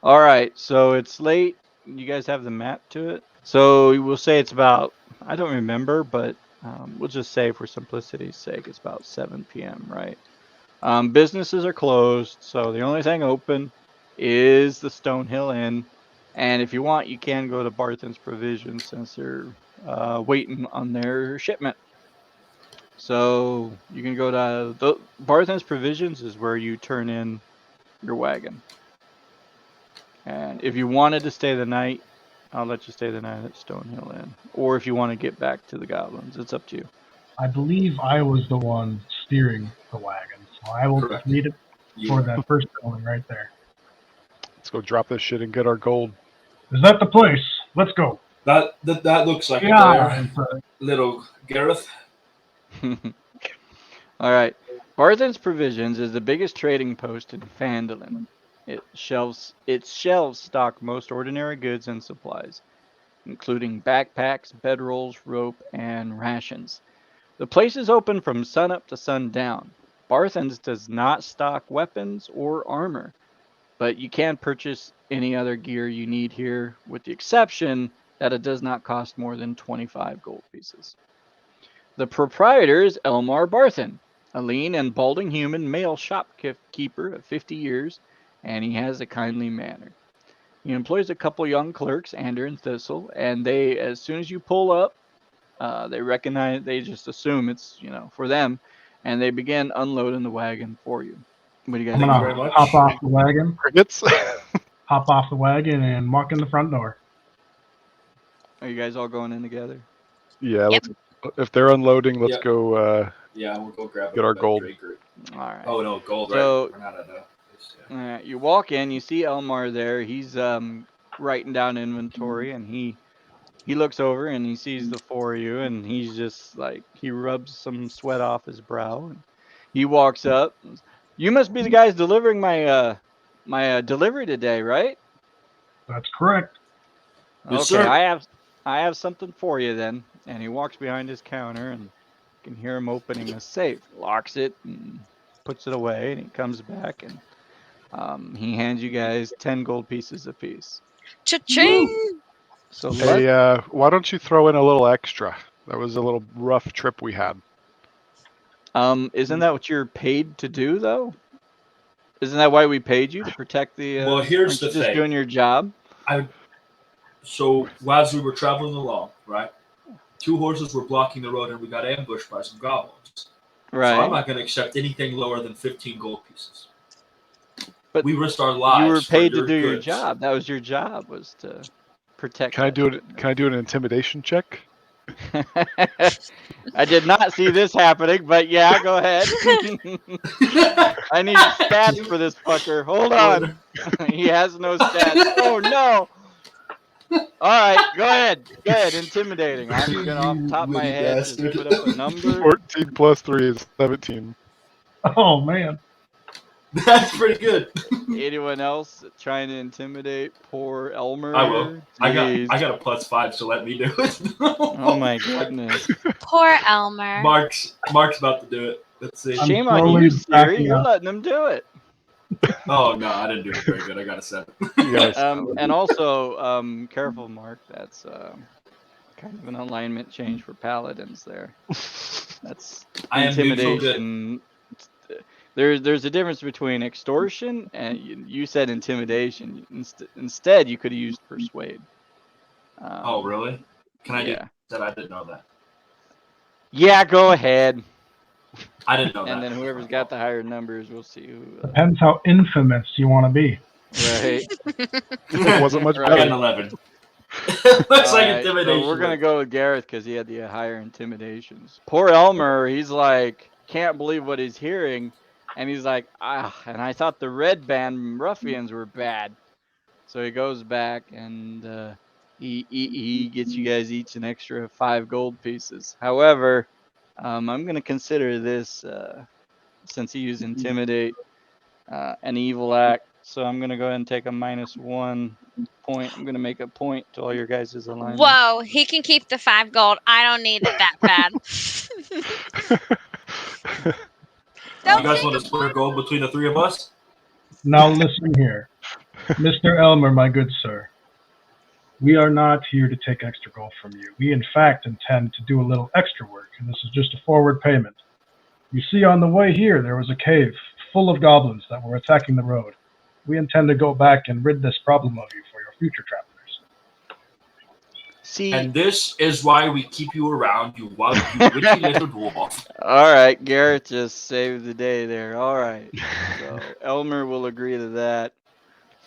All right, so it's late. You guys have the map to it. So we'll say it's about, I don't remember, but we'll just say for simplicity's sake, it's about 7 p.m., right? Businesses are closed, so the only thing open is the Stonehill Inn. And if you want, you can go to Barthen's Provisions since they're waiting on their shipment. So you can go to Barthen's Provisions is where you turn in your wagon. And if you wanted to stay the night, I'll let you stay the night at Stonehill Inn. Or if you want to get back to the goblins, it's up to you. I believe I was the one steering the wagon, so I will lead it for that first building right there. Let's go drop this shit and get our gold. Is that the place? Let's go. That looks like Yeah, little Garath. All right. Barthen's Provisions is the biggest trading post in Phandalin. Its shelves stock most ordinary goods and supplies, including backpacks, bedrolls, rope, and rations. The place is open from sunup to sundown. Barthen's does not stock weapons or armor, but you can purchase any other gear you need here, with the exception that it does not cost more than 25 gold pieces. The proprietor is Elmar Barthen, a lean and balding human male shopkeeper of 50 years, and he has a kindly manner. He employs a couple young clerks, Ander and Thistle, and they, as soon as you pull up, they just assume it's, for them, and they begin unloading the wagon for you. What do you guys think? I'm gonna hop off the wagon. Crickets. Hop off the wagon and walk in the front door. Are you guys all going in together? Yeah, yep. If they're unloading, let's go. Yeah, we'll go grab get our gold. All right. Oh no, gold! So, right? We're not at that. All right, you walk in, you see Elmar there. He's writing down inventory, and he looks over and he sees the four of you, and he's just like, he rubs some sweat off his brow, and he walks up. You must be the guys delivering my delivery today, right? That's correct. Yes, okay, sir. I have something for you then. And he walks behind his counter, and you can hear him opening a safe, locks it, and puts it away, and he comes back, and he hands you guys 10 gold pieces apiece. Cha-ching! So hey, why don't you throw in a little extra? That was a little rough trip we had. Isn't that what you're paid to do, though? Isn't that why we paid you, to protect the... well, here's the thing. Just doing your job? So, as we were traveling along, right, 2 horses were blocking the road, and we got ambushed by some goblins. Right. So I'm not going to accept anything lower than 15 gold pieces. But we risked our lives. You were paid to do goods. your job. That was your job, was to protect. Can I do it? Can I do an intimidation check? I did not see this happening, but yeah, go ahead. I need stats for this fucker. Hold on. He has no stats. Oh no. All right, go ahead. Intimidating. I'm gonna off the top of my head just put up a number. 14 plus 3 is 17. Oh man. That's pretty good. Anyone else trying to intimidate poor Elmer? I will. I got a +5, so let me do it. Oh my goodness. Poor Elmer. Mark's about to do it. Let's see. Shame on you, Xiri. You're letting him do it. Oh no, I didn't do it very good. I got a 7. And also, careful, Mark. That's kind of an alignment change for paladins there. That's intimidation. There's a difference between extortion and you said intimidation. Instead, you could have used persuade. Oh really? Can I do that? I didn't know that. Yeah, go ahead. I didn't know that. And then whoever's got the higher numbers, we'll see who. Depends how infamous you want to be. Right. It wasn't much better. I got an 11. Looks like intimidation. So we're gonna go with Garath because he had the higher intimidations. Poor Elmer, he's like, can't believe what he's hearing, and he's like, and I thought the red band ruffians were bad. So he goes back and he gets you guys each an extra 5 gold pieces. However, I'm gonna consider this since he used intimidate an evil act. So I'm going to go ahead and take a -1 point. I'm going to make a point to all your guys' alignment. Whoa, he can keep the 5 gold. I don't need it that bad. You guys want to split gold between the 3 of us? Now listen here. Mr. Elmer, my good sir, we are not here to take extra gold from you. We, in fact, intend to do a little extra work, and this is just a forward payment. You see, on the way here, there was a cave full of goblins that were attacking the road. We intend to go back and rid this problem of you for your future travelers. See, And this is why we keep you around, you witchy little dwarf. all right, Garrett just saved the day there. All right, so Elmer will agree to that,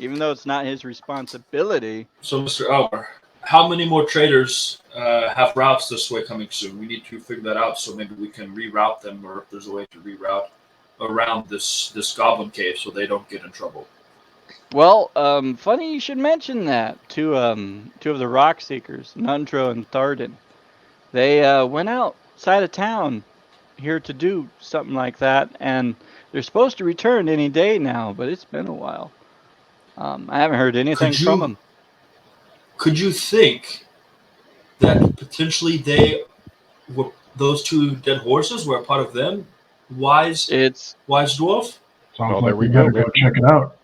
even though it's not his responsibility. So, Mr. Elmer, how many more traders have routes this way coming soon? We need to figure that out, so maybe we can reroute them, or if there's a way to reroute around this goblin cave so they don't get in trouble. Well, funny you should mention that. Two of the rock seekers, Nundro and Tharden, they went outside of town here to do something like that, and they're supposed to return any day now, but it's been a while. I haven't heard anything from them. Could you think that potentially those two dead horses were a part of them? Wise dwarf? Sounds Well, like there we we gotta go. go check it out.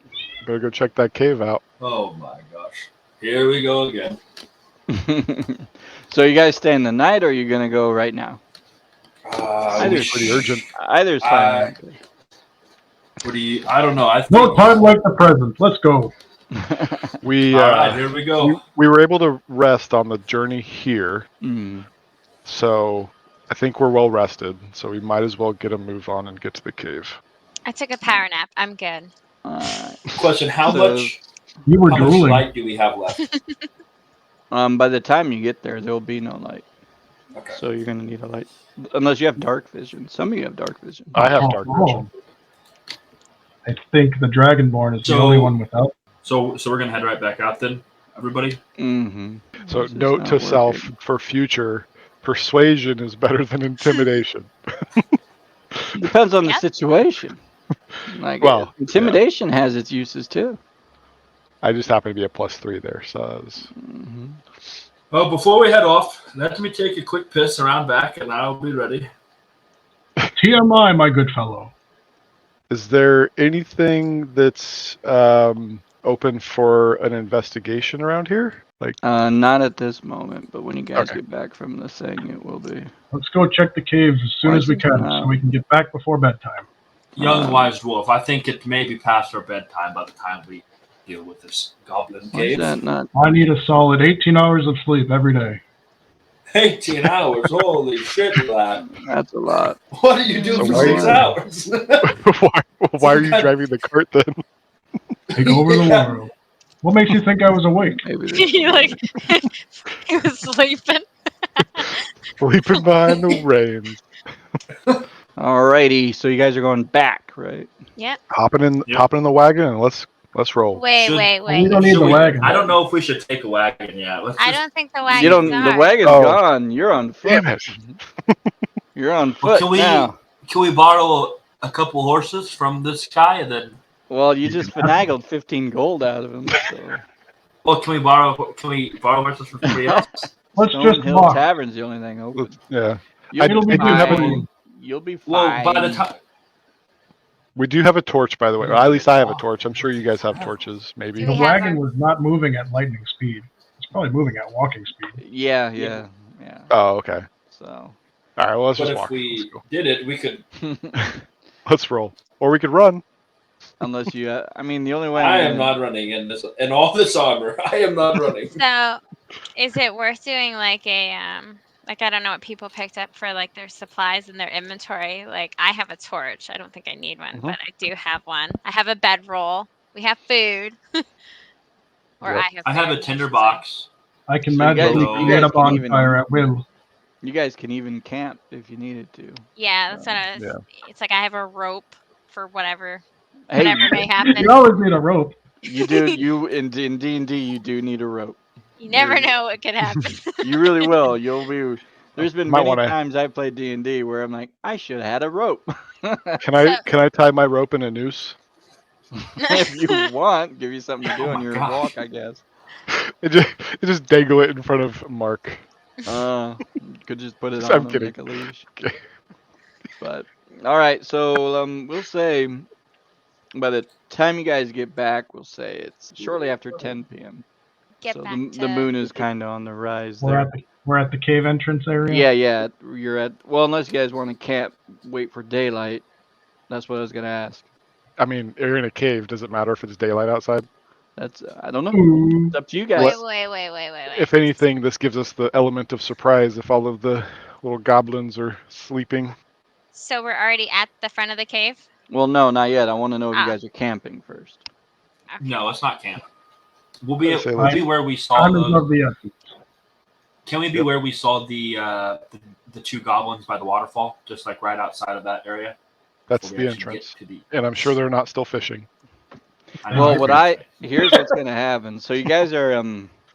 Better go check that cave out. Oh my gosh. Here we go again. So you guys staying the night, or are you gonna go right now? Either's pretty urgent. Either's fine. I don't know. I think, No time like the present. Let's go. We all right, here we go. we were able to rest on the journey here, Mm. so I think we're well rested. So we might as well get a move on and get to the cave. I took a power nap. I'm good. Question: How So- much You were how much drooling. light do we have left? By the time you get there will be no light, Okay. so you're gonna need a light, unless you have dark vision. Some of you have dark vision. I have dark vision. I think the Dragonborn is the only one without. So we're gonna head right back out then, everybody. Mm-hmm. So note to self for future: persuasion is better than intimidation. Depends on the Yeah. situation. Like, Well, intimidation has its uses too. I just happen to be a +3 there, so that was... Mm-hmm. Well, before we head off, let me take a quick piss around back, and I'll be ready. TMI, my good fellow. Is there anything that's open for an investigation around here? Like, Not at this moment, but when you guys Okay. get back from the thing, it will be. Let's go check the caves as soon as we can, so we can get back before bedtime. Young wise dwarf, I think it may be past our bedtime by the time we deal with this goblin Why cave. is that not? I need a solid 18 hours of sleep every day. 18 hours, holy shit, lad. That's a lot. What do you do So for why- 6 hours? why are you driving the cart then? Take over the world. What makes you think I was awake? Maybe He like he was sleeping. Sleeping behind the reins. Alrighty, so you guys are going back, right? Yep. Hopping in the wagon and let's roll. Wait, Should- wait, We wait. don't need Should the we- wagon. I don't know if we should take a wagon yet. Let's I just, don't think the wagon's You don't. The ours. wagon's Oh. gone. You're on foot. Damn it. You're on Well, foot now. can we borrow a couple horses from this guy and then? Well, you just finagled 15 gold out of him. So. Well, can we borrow horses from somebody else? Let's Stone just Hill walk. Tavern's the only thing open. Yeah. You'll be be fine. fine. You'll be Well, fine. by the time We do have a torch, by the way. Or at least I have a torch. I'm sure you guys have torches, maybe. Do The we have wagon our- was not moving at lightning speed. It's probably moving at walking speed. Yeah. Oh, okay. So. All right, well, let's but just if walk. we Let's go. did it, we could. Let's roll. Or we could run. Unless you, I mean, the only way. I am not running in all this armor. I am not running. So, is it worth doing like a like I don't know what people picked up for like their supplies and their inventory? Like I have a torch. I don't think I need one, but I do have one. I have a bedroll. We have food. Or Yep. I I have a food, tinder should say. box. I can So you guys- magically you create a guys can even- bonfire at will. You guys can even camp if you needed to. Yeah, that's what I was. Yeah. It's like I have a rope for whatever Hey, whatever may happen. You always need a rope. you do. You in D&D, you do need a rope. You never you're- know what could happen. You really will. You'll be. There's been Might many wanna- times I played D&D where I'm like, I should have had a rope. Can I tie my rope in a noose? If you want, give you something to do Oh on my your gosh. walk, I guess. Just dangle it in front of Mark. Could just put it I'm on him kidding. like a leash. Okay. But all right, so we'll say by the time you guys get back, we'll say it's shortly after 10 p.m. Get So back the to. moon is kind of on the rise We're there. at the we're at the cave entrance area. Yeah. You're at. Well, unless you guys want to camp, wait for daylight. That's what I was gonna ask. I mean, you're in a cave. Does it matter if it's daylight outside? That's I don't know. Ooh. It's up to you Wait, guys. wait. If anything, this gives us the element of surprise if all of the little goblins are sleeping. So we're already at the front of the cave? Well, no, not yet. I want to know if you Ah. guys are camping first. Okay. No, let's not camp. We'll be Say we'll let's- be where we saw Diamonds the. of the essence. Can we be Yep. where we saw the two goblins by the waterfall, just like right outside of that area? That's Before we the actually entrance. get to the- And I'm sure they're not still fishing. I know, Well, I what agree. here's what's gonna happen. So you guys are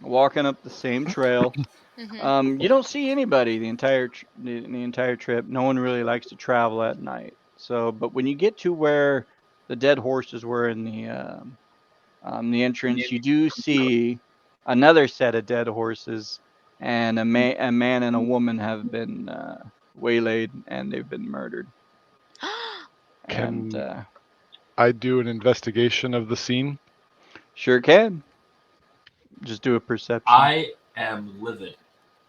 walking up the same trail. Mm-hmm. You don't see anybody the entire the entire trip. No one really likes to travel at night. So, but when you get to where the dead horses were in the entrance, you do see another set of dead horses, and a man and a woman have been waylaid and they've been murdered. And Can I do an investigation of the scene? sure can. Just do a perception. I am livid.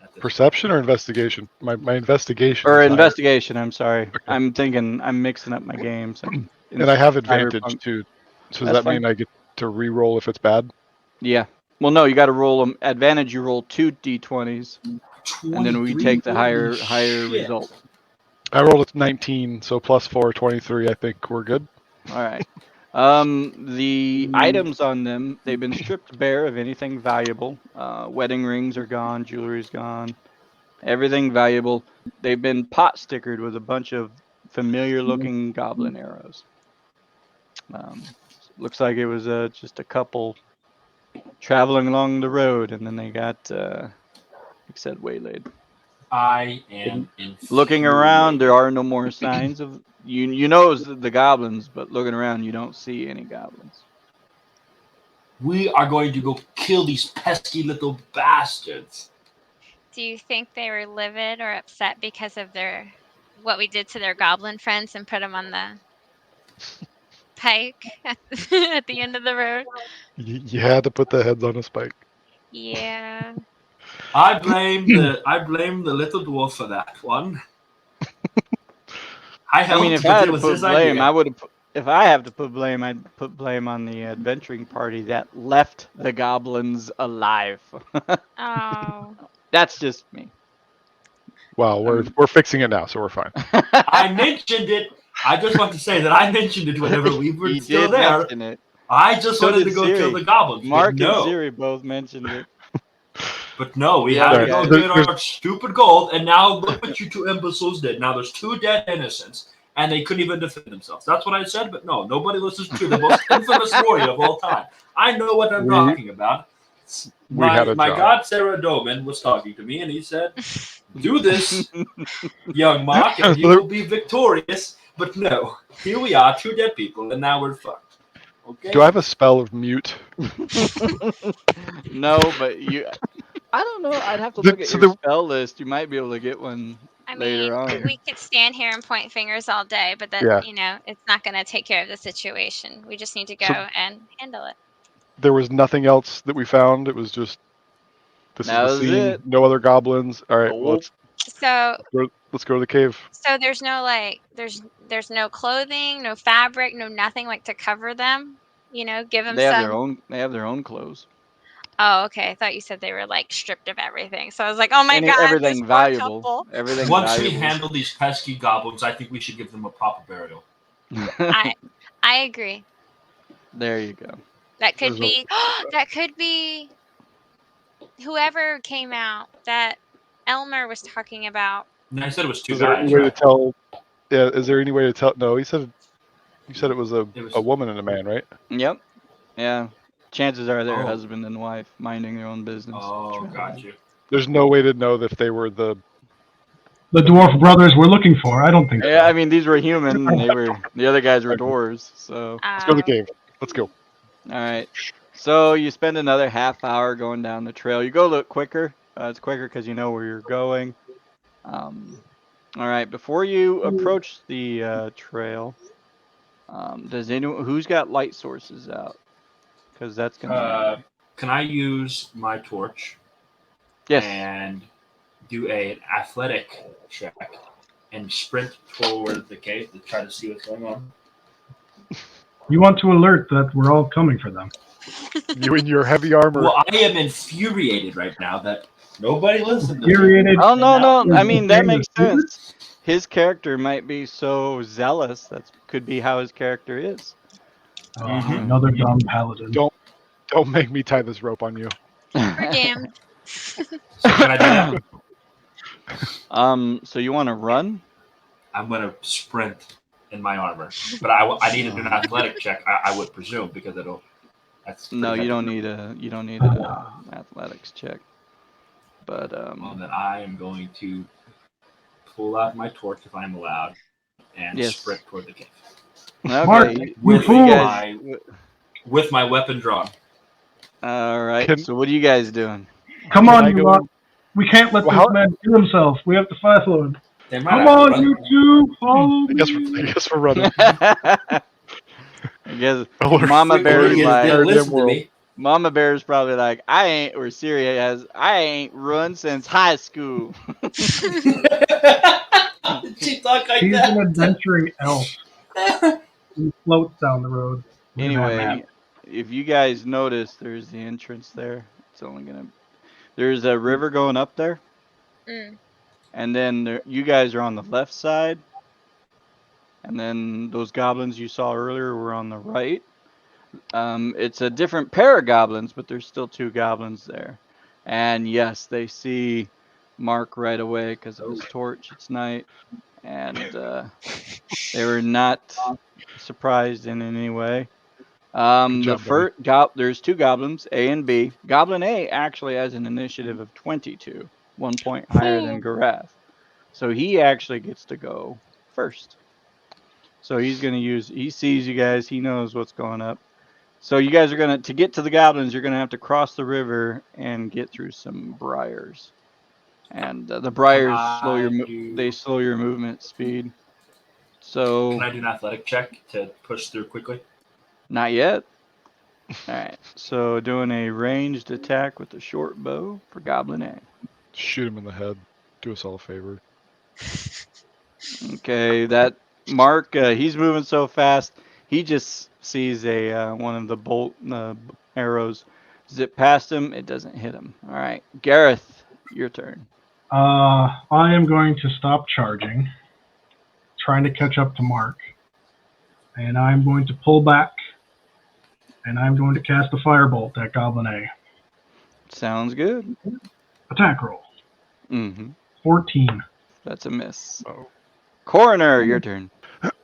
At this Perception or investigation? My investigation. Or is higher. investigation, I'm sorry. I'm thinking I'm mixing up my games. And I have advantage Cyberpunk. too. So does That's that mean fine. I get to re-roll if it's bad? Yeah. Well, no, you got to roll them. Advantage, you roll 2 d20s, and then we 23, take the holy higher shit. result. I rolled a 19, so plus 4, 23. I think we're good. All right. The items on them, they've been stripped bare of anything valuable. Wedding rings are gone, jewelry's gone, everything valuable. They've been pot stickered with a bunch of familiar-looking goblin arrows. Looks like it was just a couple traveling along the road, and then they got, like I said, waylaid. I am infuriated. Looking around, there are no more signs of you know it's the goblins, but looking around, you don't see any goblins. We are going to go kill these pesky little bastards. Do you think they were livid or upset because of what we did to their goblin friends and put them on the pike at the end of the road? You had to put the heads on a spike. Yeah. I blame the little dwarf for that one. I mean, if I but had it to was put his blame, idea. I would have. If I have to put blame, I'd put blame on the adventuring party that left the goblins alive. Oh. That's just me. Well, we're fixing it now, so we're fine. I mentioned it. I just want to say that I mentioned it whenever we were He still did there. mention it. I just So wanted did to go kill Xiri. the goblins. Mark but no. and Xiri both mentioned it. But no, we The had other to go guys- get our stupid gold, and now look what you two imbeciles did. Now there's 2 dead innocents, and they couldn't even defend themselves. That's what I said, but no, nobody listens to the most infamous warrior of all time. I know what I'm talking about. We had a My job. god, Sarah Doman, was talking to me, and he said, do this, young Mark, and you will be victorious. But no, here we are, 2 dead people, and now we're fucked. Okay? Do I have a spell of mute? No, but I don't know. I'd have to The- look at so your the- spell list. You might be able to get one I mean, later on. we could stand here and point fingers all day, but Yeah. it's not going to take care of the situation. We just need to go So- and handle it. There was nothing else that we found. It was just this That is was the scene. it. No other goblins. All right, well Nope. So let's go to the cave. there's no there's no clothing, no fabric, no nothing like to cover them. Give them They have some. their own. They have their own clothes. Oh, okay. I thought you said they were like stripped of everything. So I was like, oh my god, Everything this poor valuable. couple. Everything Once valuable. we handle these pesky goblins, I think we should give them a proper burial. I agree. There you go. That could There's be that could be whoever came out that Elmer was talking about. And I said it was 2 Is there guys. any way to Right? tell? Yeah, is there any way to tell? No, you said it was It was- a woman and a man, right? Yep. Yeah. Chances are they're Oh. husband and wife minding their own business. Oh, got you. There's no way to know if they were the. The dwarf brothers we're looking for. I don't think Yeah, so. I mean these were human. The other guys were dwarves. So Let's go to the cave. Let's go. all right. So you spend another half hour going down the trail. You go a little quicker. It's quicker because you know where you're going. All right. Before you approach the trail, Does anyone who's got light sources out? Because that's gonna matter. Can I use my torch Yes. and do an athletic check and sprint toward the cave to try to see what's going on? You want to alert that we're all coming for them. You in your heavy armor. Well, I am infuriated right now that nobody listened to me. Infuriated. Oh no, And no. I mean that famous makes sense. His character might be so zealous. That could be how his character is. Another dumb paladin. Don't make me tie this rope on you. We're damned. So can I do that? So you want to run? I'm going to sprint in my armor, but I need to do an athletic check. I would presume because it'll. That's No, pretty you don't heavy. need an athletics check. But Well, then I am going to pull out my torch if I'm allowed and Yes. sprint toward the cave Mark, okay. with fool. with my weapon drawn. All right. Can- So what are you guys doing? Come Can on, I you go- lot. We can't let Well, this man kill himself. We have to follow him. They might Come have to on, run. you two. Follow I guess we're running. I guess Alert. Mama Quick, Bear's idiots, like, they'll listen to world. me. Mama Bear's probably like, I ain't run since high school. She talk like He's that. an adventuring elf. He floats down the road. Look at that Anyway, map. if you guys notice, there's the entrance there. It's only gonna. There's a river going up there, Mm. and then you guys are on the left side, and then those goblins you saw earlier were on the right. It's a different pair of goblins, but there's still two goblins there. And yes, they see Mark right away because of his torch. It's night, and they were not surprised in any way. Good job, There's two goblins, A and B. Goblin A actually has an initiative of 22, 1 point higher than Garath. So he actually gets to go first. So he's going to he sees you guys, he knows what's going up. So you guys are to get to the goblins, you're going to have to cross the river and get through some briars. And the briars slow your movement speed. So Can I do an athletic check to push through quickly? not yet. All right. So doing a ranged attack with a short bow for Goblin A. Shoot him in the head. Do us all a favor. Okay, that Mark, he's moving so fast. He just sees one of the bolt arrows zip past him. It doesn't hit him. All right, Garath, your turn. I am going to stop charging, trying to catch up to Mark, and I'm going to pull back, and I'm going to cast a firebolt at Goblin A. Sounds good. Attack roll. Mm-hmm. 14. That's a miss. Oh. Coroner, your turn.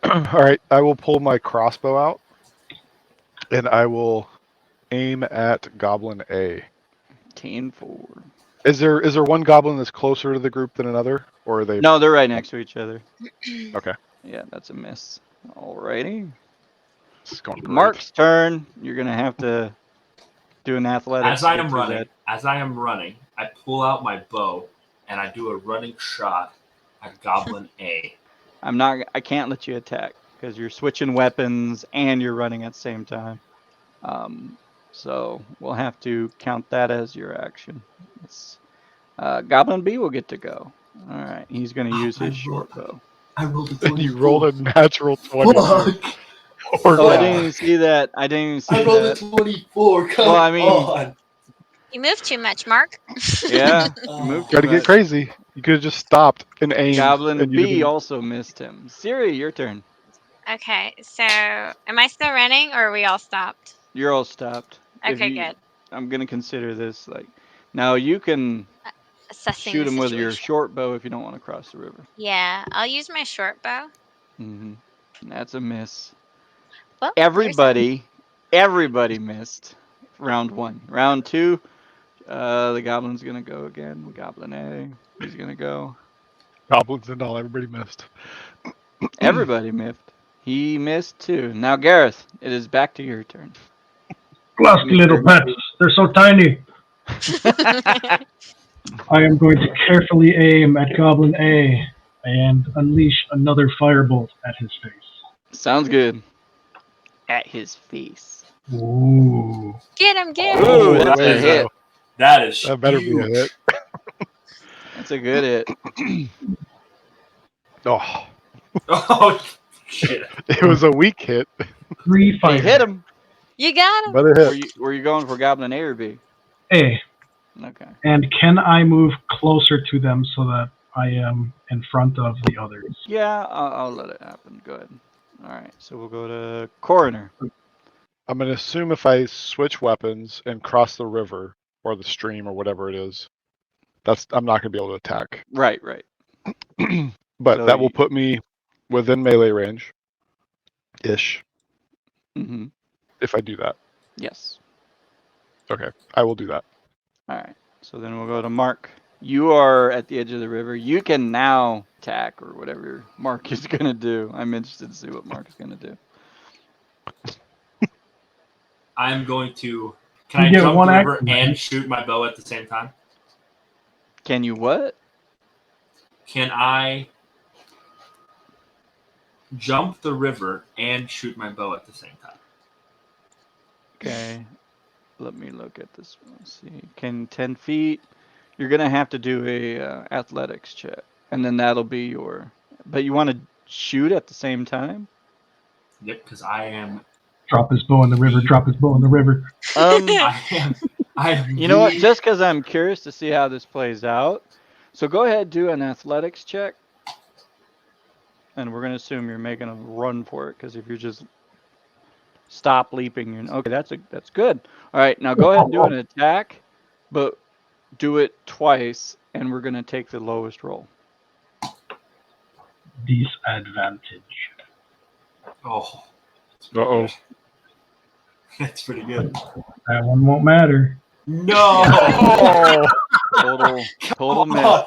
All right, I will pull my crossbow out, and I will aim at Goblin A. 10-4. Is there one goblin that's closer to the group than another, or are they? No, they're right next to each other. Okay. Yeah, that's a miss. Alrighty. This is going great. Mark's turn. You're gonna have to do an athletics. As I to am get through running, I pull out my bow and I do a running shot at Goblin A. I can't let you attack because you're switching weapons and you're running at the same time. So we'll have to count that as your action. Goblin B will get to go. All right, he's going to use his short bow. I rolled a And 24. you rolled a natural 20. Fuck. Oh, I didn't even see that. I didn't even see I rolled a that. 24. Come Well, I mean- on. You move too much, Mark. Yeah, Oh. move Got to too get much. crazy. You could have just stopped and aimed. Goblin and you B didn't- also missed him. Xiri, your turn. Okay, so am I still running or are we all stopped? You're all stopped. Okay, good. I'm going to consider this now you can Assessing shoot the him with your situation. short bow if you don't want to cross the river. Yeah, I'll use my short bow. Mm-hmm. That's a miss. Well, Everybody missed round 1. Round 2, the goblin's gonna go again. Goblin A, he's gonna go. Goblins and all, everybody missed. Everybody missed. He missed too. Now, Garath, it is back to your turn. Lusty little pets. They're so tiny. I am going to carefully aim at Goblin A and unleash another firebolt at his face. Sounds good. at his face. Ooh. Get him, get him. Ooh, Ooh, that's that a is hit. That is That better be a huge. hit. That's a good hit. Oh, Oh shit! it was a weak hit, 3 He fire. hit him. You got him. but it Were hit. you going for Goblin A or B? A. Okay. And can I move closer to them so that I am in front of the others? Yeah, I'll let it happen. Go ahead. All right, so we'll go to Coroner. I'm gonna assume if I switch weapons and cross the river or the stream or whatever it is, I'm not gonna be able to attack. Right. But So that will put me within melee range, ish. Mm-hmm. If I do that, Yes. okay, I will do that. All right. So then we'll go to Mark. You are at the edge of the river. You can now attack or whatever Mark is gonna do. I'm interested to see what Mark is gonna do. I'm going to. You Can I get jump one the river action, and right? shoot my bow at the same time? Can you what? Can I jump the river and shoot my bow at the same time? Okay. Let me look at this one. Let's see. Can 10 feet? You're gonna have to do a athletics check, and then that'll be your. But you want to shoot at the same time? Yep, because I am. Drop his bow in the river. Drop his bow in the river. I am. I am. You know what? the- Just because I'm curious to see how this plays out, so go ahead do an athletics check, and we're gonna assume you're making a run for it because if you're just stop leaping, you're okay. That's good. All right, now go ahead and do an attack, but do it twice, and we're gonna take the lowest roll. Disadvantage. Oh. Uh-oh. That's pretty good. That one won't matter. No. Total miss.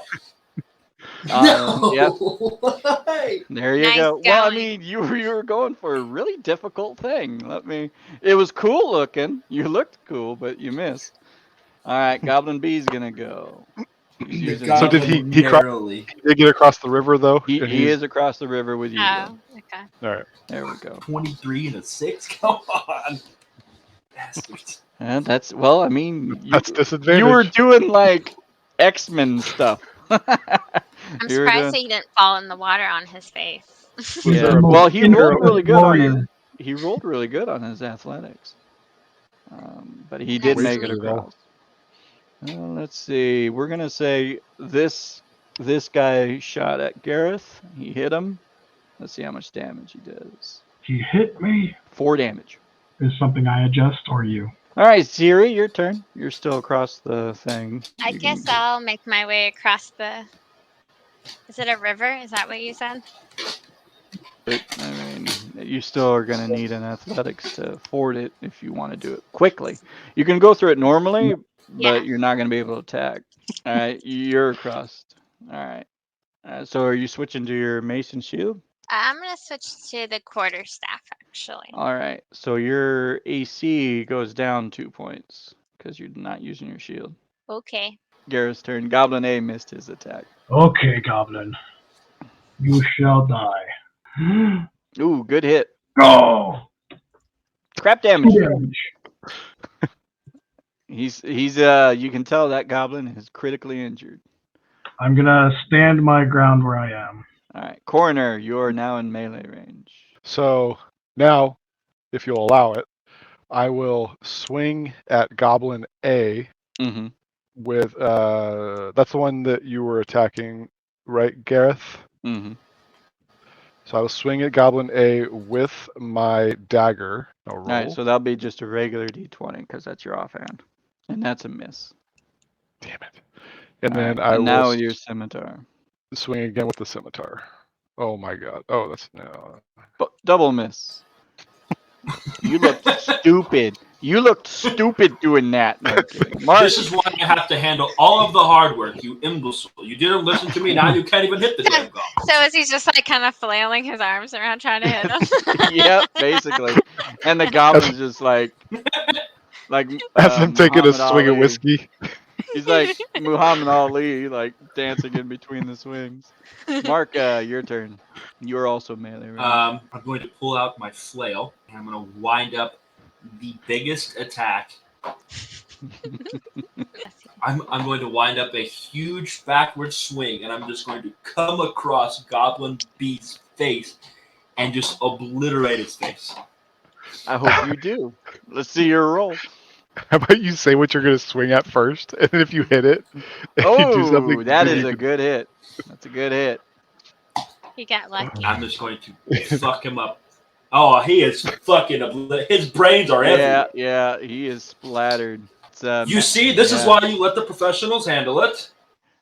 No. Yep. There you Nice go. Well, I going. mean, you were going for a really difficult thing. It was cool looking. You looked cool, but you missed. All right, Goblin B's gonna go. He's using. So did he narrowly. He did get across the river though. and He is across the river with you. Oh, okay. All right. There we go. 23 and a 6? Come on. Bastards. And that's well. I mean, That's disadvantage. you were doing like X-Men stuff. I'm You were surprised doing- he didn't fall in the water on his face. He's Yeah. the most Well, he rolled really good on warrior. He rolled really good on his athletics, but he did That's make it sweet. across. Let's see. We're gonna say this guy shot at Garath. He hit him. Let's see how much damage he does. He hit me. 4 damage. Is something I adjust or you? All right, Xiri, your turn. You're still across the thing. I You guess can- I'll make my way across the. Is it a river? Is that what you said? I mean, you still are going to need an athletics to ford it if you want to do it quickly. You can go through it normally, Yeah. but you're not going to be able to attack. All right, you're across. All right. So are you switching to your mace and shield? I'm gonna switch to the quarterstaff actually. All right. So your AC goes down 2 points because you're not using your shield. Okay. Garrett's turn. Goblin A missed his attack. Okay, Goblin. You shall die. Ooh, good hit. Go! Crap damage. Damage. He's you can tell that goblin is critically injured. I'm gonna stand my ground where I am. All right, Coroner, you are now in melee range. So now, if you'll allow it, I will swing at Goblin A Mm-hmm. with that's the one that you were attacking, right, Garath? Mm-hmm. So I will swing at Goblin A with my dagger. I'll roll. All right, so that'll be just a regular D20 because that's your offhand, and that's a miss. Damn it. And All then right, I and will now with your scimitar. swing again with the scimitar. Oh my god. Oh, that's no. Double miss. You looked stupid. You looked stupid doing that. No kidding. Mark, This is why I have to handle all of the hard work, you imbecile. You didn't listen to me, now you can't even hit the damn goblin. So is he just like kind of flailing his arms around trying to hit him? yep, basically. And the goblin's just like As I'm taking a Muhammad swing of Ali. whiskey. He's like Muhammad Ali, like dancing in between the swings. Mark, your turn. You're also melee range. I'm going to pull out my flail and I'm going to wind up the biggest attack. I'm going to wind up a huge backward swing and I'm just going to come across Goblin B's face and just obliterate his face. I hope you do. Let's see your roll. How about you say what you're going to swing at first, and then if you hit it, if you do Oh, something, that then is you a can- good hit. That's a good hit. You got lucky. I'm just going to fuck him up. Oh, he is fucking. His brains are everywhere. Yeah, he is splattered. It's, You see, this is why you let the professionals handle it.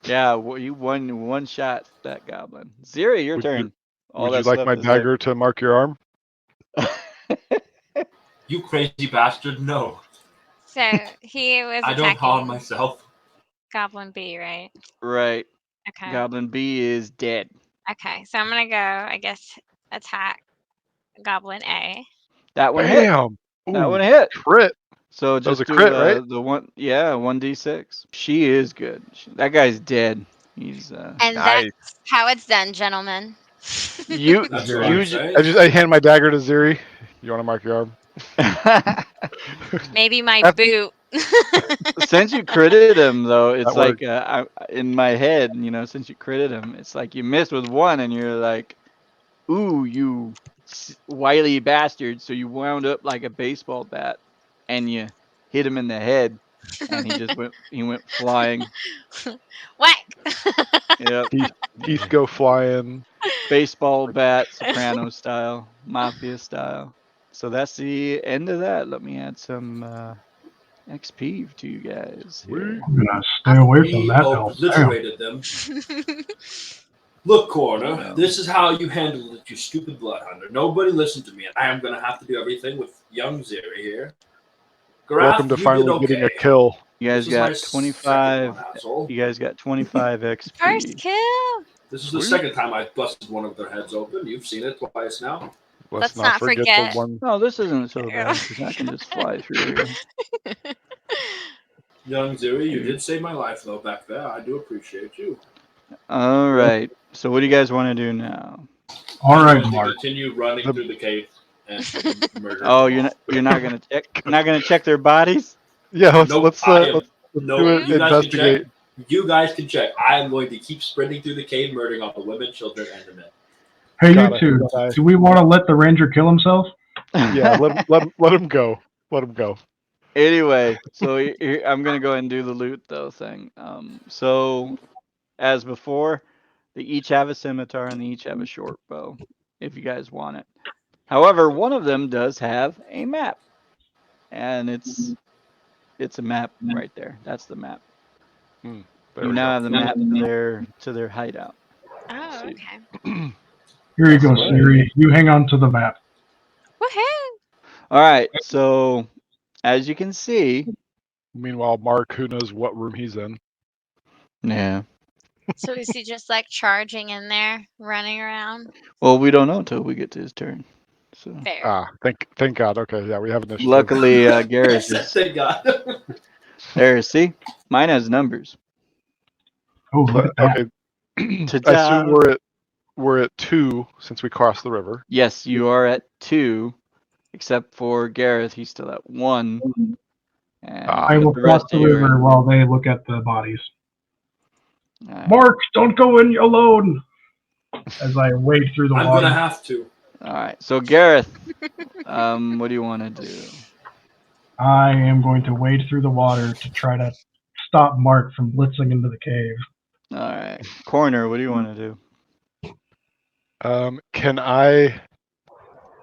Yeah, you won one shot that goblin. Xiri, your Would turn. Would you like my dagger to mark your arm? You crazy bastard! No, So he was I don't harm attacking myself. Goblin B, right? Right. Okay. Goblin B is dead. Okay, so I'm gonna go, I guess, attack Goblin A. That one hit. Bam! That Ooh, one hit. crit. So That was just a do crit, right? the one. Yeah, 1d6. She is good. That guy's dead. He's And Nice. that's how it's done, gentlemen. you. That's Xiri. what I'm You. saying. I hand my dagger to Xiri. You want to mark your arm? Maybe my That's- boot. Since you critted him, though, it's That like in my head, since you critted him, it's like you missed with one, and you're like, "Ooh, you wily bastard!" So you wound up like a baseball bat, and you hit him in the head, and he went flying. Whack! Yep, Teeth go flying. baseball bat, soprano style, mafia style. So that's the end of that. Let me add some XP to you guys here. I'm gonna stay away from We that elf. Damn. obliterated them. Look, Coroner, Yeah. this is how you handled it, you stupid blood hunter. Nobody listened to me, and I am going to have to do everything with young Xiri here. Garath, Welcome to you finally did okay. getting a kill. You guys This is my got second 25. one, asshole. You guys got 25 First XP. kill. This is the second time I busted one of their heads open. You've seen it twice now. Let's not forget- the one. No, this isn't so bad because I can just fly through here. Young Xiri, you did save my life, though, back there. I do appreciate you. All right. So what do you guys want to do now? All I'm right, going to Mark. continue running through the cave and murder. Oh, them you're not gonna check their bodies? Yeah, let's Nope, let's I am- let's No, do it. you guys can check. Investigate. You guys can check. I am going to keep sprinting through the cave, murdering all the women, children, and the men. Hey, Gotta you two. die. Do we want to let the ranger kill himself? Yeah, let him go. Let him go. Anyway, so I'm gonna go ahead and do the loot though thing. So as before, they each have a scimitar and they each have a short bow, if you guys want it. However, one of them does have a map, and it's a map right there. That's the map. There You we now go. have the map to their hideout. Oh, See. okay. Here you go, That's right. Siri. You hang on to the map. Woohoo! All right, so as you can see, Meanwhile, Mark, who knows what room he's in? yeah. So is he just like charging in there, running around? Well, we don't know until we get to his turn. So Fair. Ah, thank God. Okay, yeah, we have initiative. luckily, Garath is Thank God. there. See, mine has numbers. Oh, look at that. Okay. Ta-da. I assume we're at 2 since we crossed the river. Yes, you are at 2, except for Garath. He's still at 1. And I will the cross rest the of you are river while they look at the bodies. all right. Mark, don't go in alone. As I wade through the I'm water. going to have to. All right. So Garath, what do you want to do? I am going to wade through the water to try to stop Mark from blitzing into the cave. All right. Koroner, what do you want to do? Can I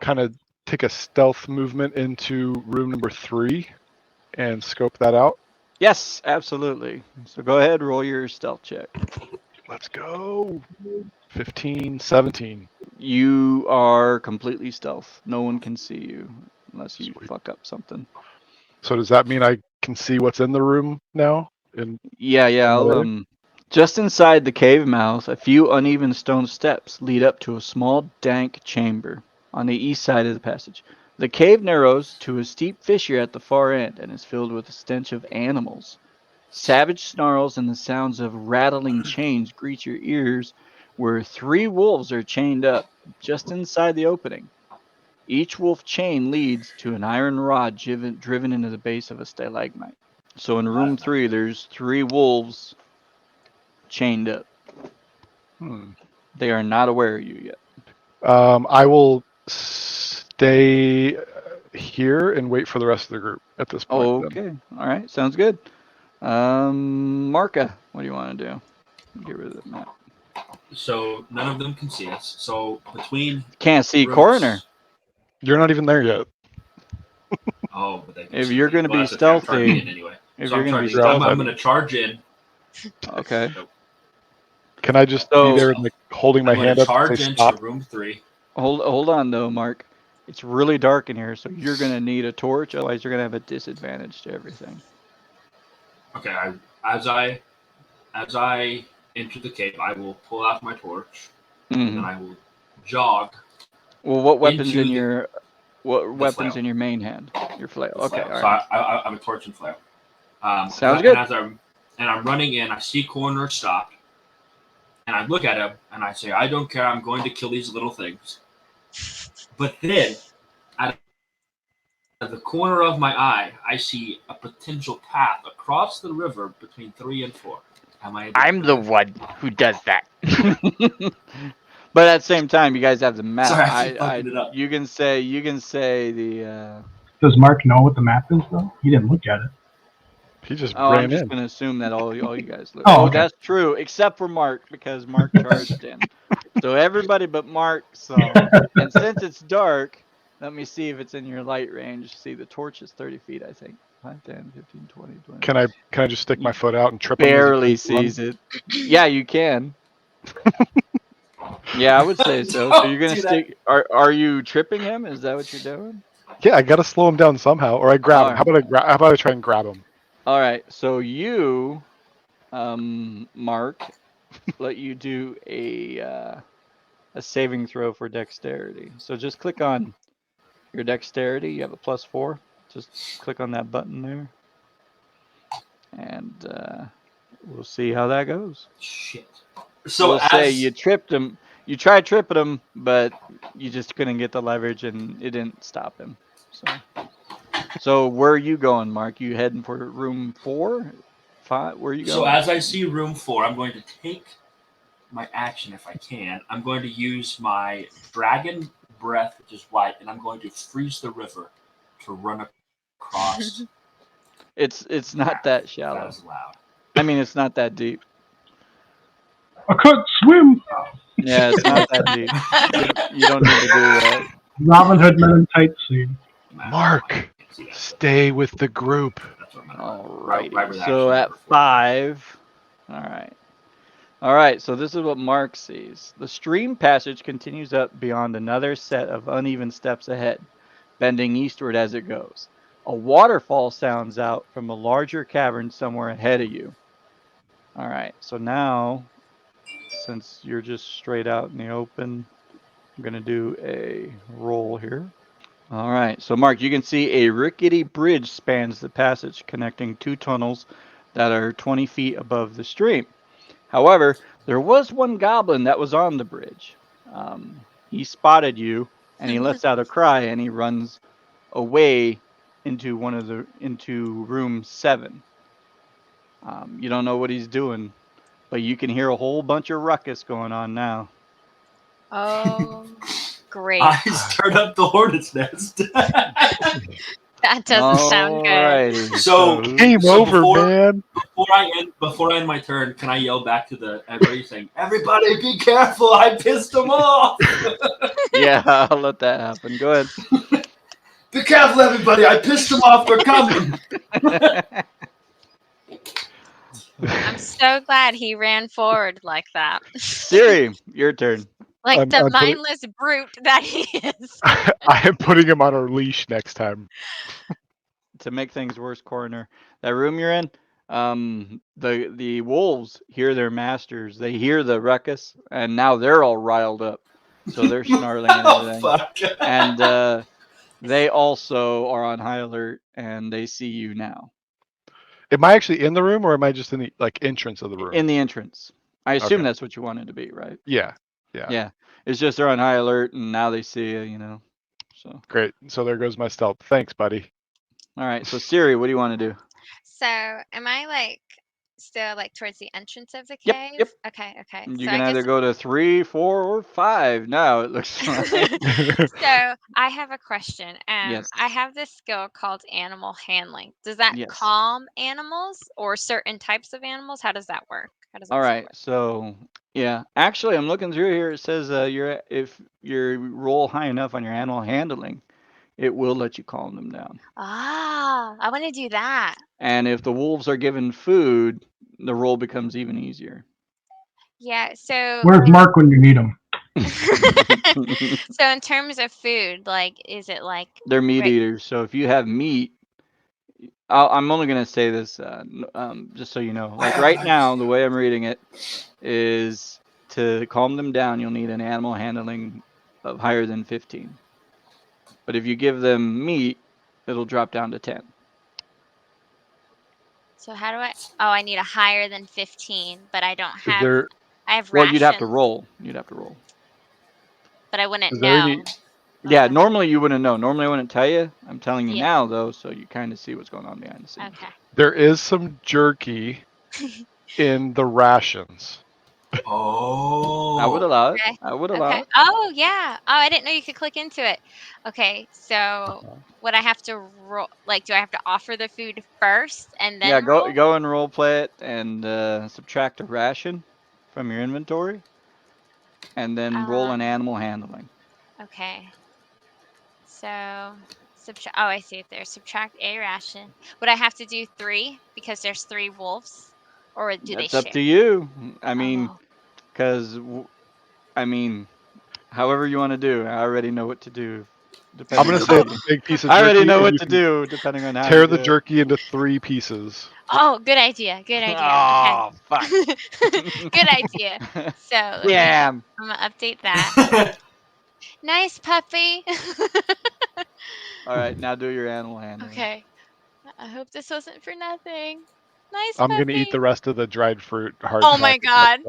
kind of take a stealth movement into room number 3 and scope that out? Yes, absolutely. So go ahead, roll your stealth check. Let's go. 15, 17. You are completely stealth. No one can see you unless you Sweet. fuck up something. So does that mean I can see what's in the room now? Yeah. Really? Just inside the cave mouth, a few uneven stone steps lead up to a small, dank chamber on the east side of the passage. The cave narrows to a steep fissure at the far end and is filled with a stench of animals. Savage snarls and the sounds of rattling chains greet your ears, where 3 wolves are chained up just inside the opening. Each wolf chain leads to an iron rod driven into the base of a stalagmite. So in room 3, there's 3 wolves chained up. They are not aware of you yet. I will stay here and wait for the rest of the group at this point. Okay. All right. Sounds good. Marrkuh, what do you want to do? Get rid of the map. So none of them can see us. So between Can't see rooms- Koroner. You're not even there yet. Oh, but they can If see you're me. going to Well, be that's okay, I'm charging stealthy, in anyway. if So you're I'm going to be charging. I'm stealthy, going to charge in. okay. Can I just So- be there, like holding my I'm going hand to up and charge say into stop? room 3. Hold on though, Mark. It's really dark in here, so you're going to need a torch. Otherwise, you're going to have a disadvantage to everything. Okay, as I enter the cave, I will pull out my torch, and then I will jog. Well, what weapons into in the- your flail. in your main hand? Your flail. the Okay, flail. all So right. I have a torch and flail. Sounds good. And I'm running in, I see Koroner stopped, and I look at him and I say, "I don't care. I'm going to kill these little things." But then, out of the corner of my eye, I see a potential path across the river between 3 and 4. Am I? I'm the one who does that. But at the same time, you guys have the map. Sorry, I keep fucking it up. You can say the. Does Mark know what the map is, though? He didn't look at it. He just I'm ran just in. gonna assume that all you guys live. Oh, okay. That's true, except for Mark because Mark charged in. So everybody but Mark saw. And since it's dark, let me see if it's in your light range. See, the torch is 30 feet, I think. 5, 10, 15, 20, 20. Can I just stick my foot out and trip him? Barely sees it. Yeah, you can. Yeah, I would say so. So you're gonna Do that. stick. Are you tripping him? Is that what you're doing? Yeah, I gotta slow him down somehow, or I grab him. Alright. How about I try and grab him? All right. So you, Mark, let you do a saving throw for dexterity. So just click on your dexterity. You have a +4. Just click on that button there, and we'll see how that goes. Shit. So We'll say you tripped him. You tried tripping him, but you just couldn't get the leverage, and it didn't stop him. So where are you going, Mark? You heading for room 4, 5? Where are you going? So as I see room 4, I'm going to take my action if I can. I'm going to use my dragon breath, which is white, and I'm going to freeze the river to run across. It's not that shallow. That is loud. I mean, it's not that deep. I can't swim! Yeah, it's not that deep. You don't need to do that. Robin Hood Men in Tights scene. Mark, stay with the group. Alrighty. Right where the So action at number 4. 5. Alright, so this is what Mark sees. The stream passage continues up beyond another set of uneven steps ahead, bending eastward as it goes. A waterfall sounds out from a larger cavern somewhere ahead of you. Alright, so now, since you're just straight out in the open, I'm going to do a roll here. Alright, so Mark, you can see a rickety bridge spans the passage, connecting 2 tunnels that are 20 feet above the stream. However, there was one goblin that was on the bridge. He spotted you, and he lets out a cry, and he runs away into room 7. You don't know what he's doing, but you can hear a whole bunch of ruckus going on now. Oh, great. Eyes turn up the hornet's nest. That doesn't sound good. Alrighty, So- Game So over, before- man. Before I end my turn, can I yell back to everybody saying, "Everybody, be careful! I pissed them off! Yeah, I'll let that happen. Go ahead. Be careful, everybody! I pissed them off. They're coming." I'm so glad he ran forward like that. Xiri, your turn. Like I'm the putting- mindless brute that he is. I am putting him on our leash next time. To make things worse, Coroner, that room you're in, the wolves hear their masters. They hear the ruckus, and now they're all riled up. So they're snarling and everything. Oh, fuck. And they also are on high alert, and they see you now. Am I actually in the room, or am I just in the entrance of the room? In the entrance. I assume Okay. that's what you wanted to be, right? Yeah. Yeah. It's just they're on high alert and now they see you, you know. So Great. So there goes my stealth. Thanks, buddy. all right. So Xiri, what do you want to do? So am I like still like towards the entrance of the Yep, cave? yep. Okay, okay. You So can I either guess go to 3, 4, or 5 now, it looks like. so I have a question. Yes. I have this skill called animal handling. Does that Yes. calm animals or certain types of animals? How does that work? How does that All skill right. work? So, yeah. Actually, I'm looking through here. It says if you roll high enough on your animal handling, it will let you calm them down. Ah, I want to do that. And if the wolves are given food, the roll becomes even easier. Yeah, so Where's Mark when you need him? so in terms of food, like is it like They're meat right? eaters, so if you have meat, I'm only gonna say this, just so you know. Like right now, the way I'm reading it is to calm them down, you'll need an animal handling of higher than 15. But if you give them meat, it'll drop down to 10. So how do I Oh, I need a higher than 15, but I don't Is have there I have Well, you'd have to rations, roll. You'd have to roll. but I wouldn't is there any know. Yeah, Okay. normally you wouldn't know. Normally I wouldn't tell you. I'm telling you Yeah. now though, so you kind of see what's going on behind the scenes. Okay. there is some jerky in the rations. I would Oh. allow it. Okay. I would allow Okay. it. Oh, yeah. Oh, I didn't know you could click into it. Okay. So would I have to roll like do I have to offer the food first and Yeah, then roll? go and role play it and subtract a ration from your inventory, and then roll an Um, animal handling. okay. So subtract Oh, I see it there. Subtract a ration. Would I have to do 3 because there's 3 wolves or do they That's up share? to you. I mean, Oh. because I mean, however you want to do. I already know what to do, I'm depending gonna on say how it's you. a big piece of I already jerky, know and what you to can do, depending on how you tear the do it. jerky into 3 pieces. Oh, good idea. Good idea. Okay. Oh, fuck. Good idea. So let me Damn. I'm gonna update that. Nice puppy. All right, now do your animal handling. Okay. I hope this wasn't for nothing. Nice I'm gonna eat puppy. the rest of the dried fruit Oh hardtack. my god.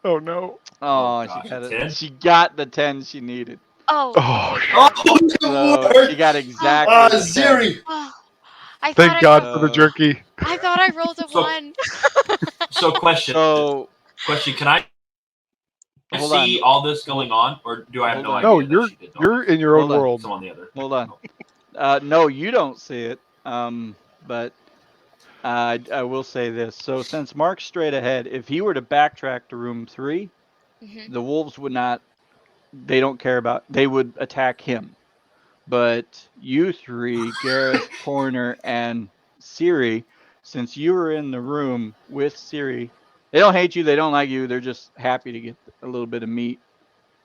Oh no. Oh, gosh, she got a it. 10? She got the 10 she needed. Oh, Oh, okay, Oh, good. it So she worked! got exactly a 10. Xiri! Oh, I thought thank I God rolled for the jerky. I thought I rolled a So, 1. so question. So Can I hold on. see all this going on, or do I have Hold no on. No, idea that she did all you're this? in your own Hold on. world. Someone the other. Hold on. No, you don't see it. But I will say this. So since Mark's straight ahead, if he were to backtrack to room 3, Mhm. the wolves would not. They don't care about. They would attack him. But you three, Garath, Koroner, and Xiri, since you were in the room with Xiri, they don't hate you. They don't like you. They're just happy to get a little bit of meat,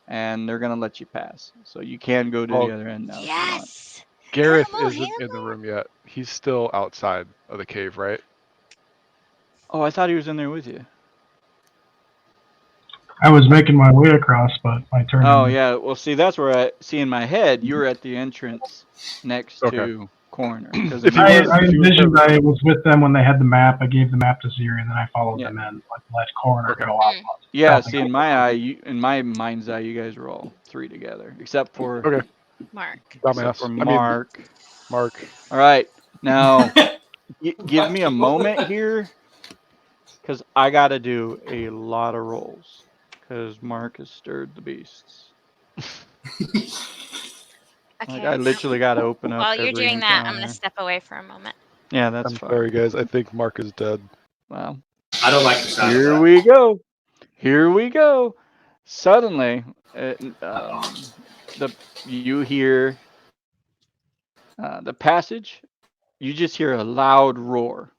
and they're gonna let you pass. So you can go to the Well, other end now if you want. Yes. Gareth Animal isn't in the handling. room yet. He's still outside of the cave, right? Oh, I thought he was in there with you. I was making my way across, but I turned. Oh yeah. Well, see, that's where I see in my head. You were at the entrance next Okay. to Koroner. Because If he I, was, I if he was envisioned there, I was with them when they had the map. I gave the map to Xiri, and then I followed Yeah. them in, let Coroner Okay. go off. Yeah. Stealthing See, in out. my eye, in my mind's eye, you guys were all 3 together, except for Okay, Mark. dumbass. I mean, Mark. Mark. All right, now give me a moment here, because I got to do a lot of rolls, because Mark has stirred the beasts. Like Okay. I literally got to open up While you're every doing that, I'm gonna encounter. step away for a moment. Yeah, that's I'm fine. sorry, guys. I think Mark is dead. Well, I don't like the sound of here that. we go. Here we go. Suddenly, you hear the passage. You just hear a loud roar,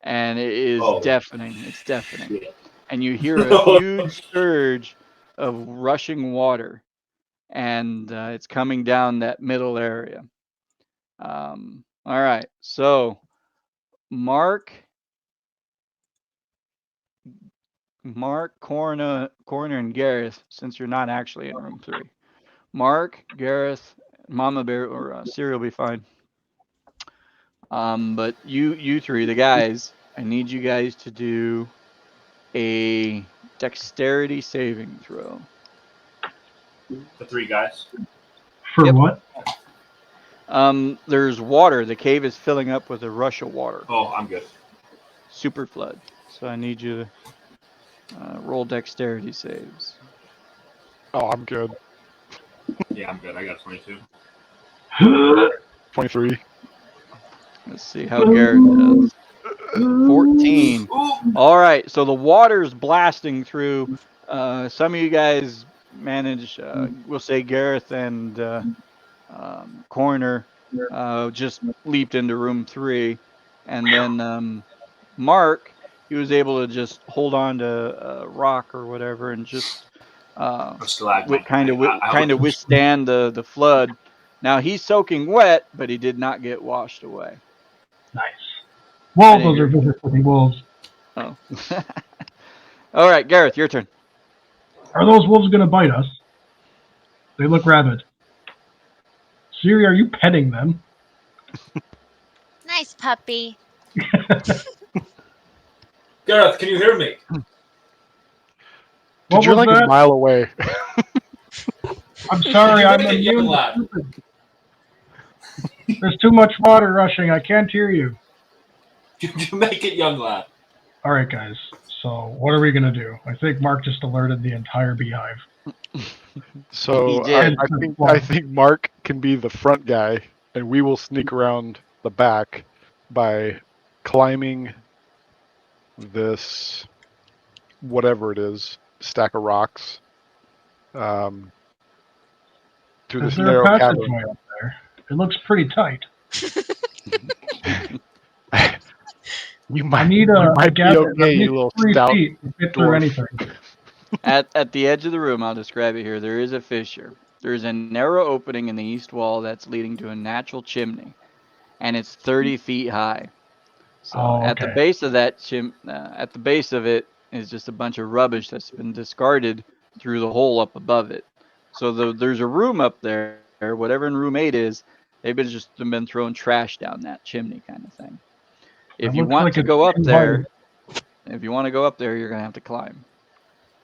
and it is Oh, deafening. It's deafening. shit. And you hear a huge surge of rushing water, and it's coming down that middle area. All right, so Mark, Koroner, and Gareth, since you're not actually in room 3. Mark, Gareth, Mama Bear, or Siri will be fine. But you three, the guys, I need you guys to do a dexterity saving throw. The 3 guys. For Yep. what? There's water. The cave is filling up with a rush of water. Oh, I'm good. Super flood. So I need you to roll dexterity saves. Oh, I'm good. Yeah, I'm good. I got 22. 23. Let's see how Garrett does. 14. Ooh! All right, so the water's blasting through. Some of you guys manage, we'll say Gareth and Koroner just leaped into room 3. And then Mark, he was able to just hold on to a rock or whatever and just A stalagmite. kind I of withstand the flood. Now he's soaking wet, but he did not get washed away. Nice. Wolves, didn't those are visiting wolves. Oh. All right, Gareth, your turn. Are those wolves going to bite us? They look rabid. Xiri, are you petting them? Nice puppy. Garath, can you hear me? What Dude, you're was like that? a mile away. I'm sorry, You I'm make it, young immune to lad. stupid. There's too much water rushing. I can't hear you. You make it, young lad. All right, guys. So what are we going to do? I think Mark just alerted the entire beehive. So He did. I think Mark can be the front guy, and we will sneak around the back by climbing this whatever it is stack of rocks through Is this there a narrow passageway cavern. up there? It looks pretty tight. You I might, need you a might be gap of okay, at you least little 3 stout feet to get through dwarf. anything. At the edge of the room, I'll describe it here. There is a fissure. There is a narrow opening in the east wall that's leading to a natural chimney, and it's 30 feet high. So Oh, at the okay. base of that at the base of it is just a bunch of rubbish that's been discarded through the hole up above it. So there's a room up there, whatever in room 8 is, they've been throwing trash down that chimney kind of thing. If It you looks want like to it's go up too there, hard. you're gonna have to climb.